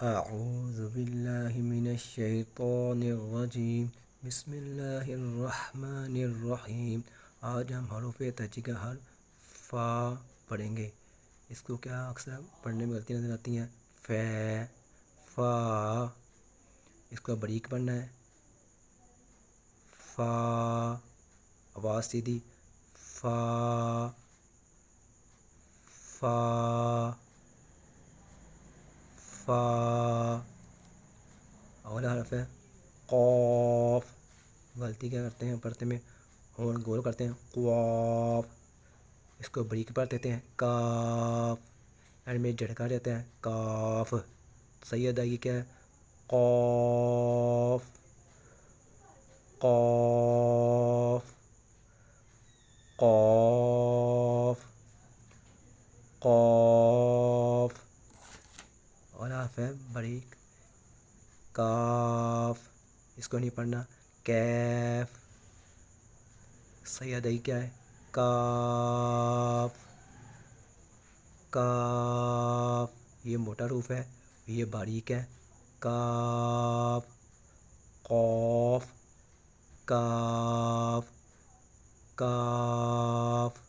اعوذ باللہ من الشیطان الرجیم، بسم اللہ الرحمن الرحیم۔ آج ہم حروف تہجی کا حرف فا پڑھیں گے۔ اس کو کیا اکثر پڑھنے میں غلطی نظر آتی ہیں؟ فے، فا۔ اس کو باریک پڑھنا ہے۔ فا، آواز سیدھی، فا، فا، فا۔ اگلا حرف ہے قاف۔ غلطی کیا کرتے ہیں پڑھتے میں؟ ہون گول کرتے ہیں، قواف۔ اس کو بریک پڑھ دیتے ہیں، کاف۔ اینڈ میں جھٹکا دیتے ہیں، کاف۔ صحیح ادائیگی کیا ہے؟ قاف، قاف، قاف، قاف۔ اگلا حرف ہے باریک، کاف۔ اس کو نہیں پڑھنا، کیف۔ صحیح ادائی کیا ہے؟ کاف، کاف۔ یہ موٹا حروف ہے، یہ باریک ہے، کاف، قاف، کاف، کاف۔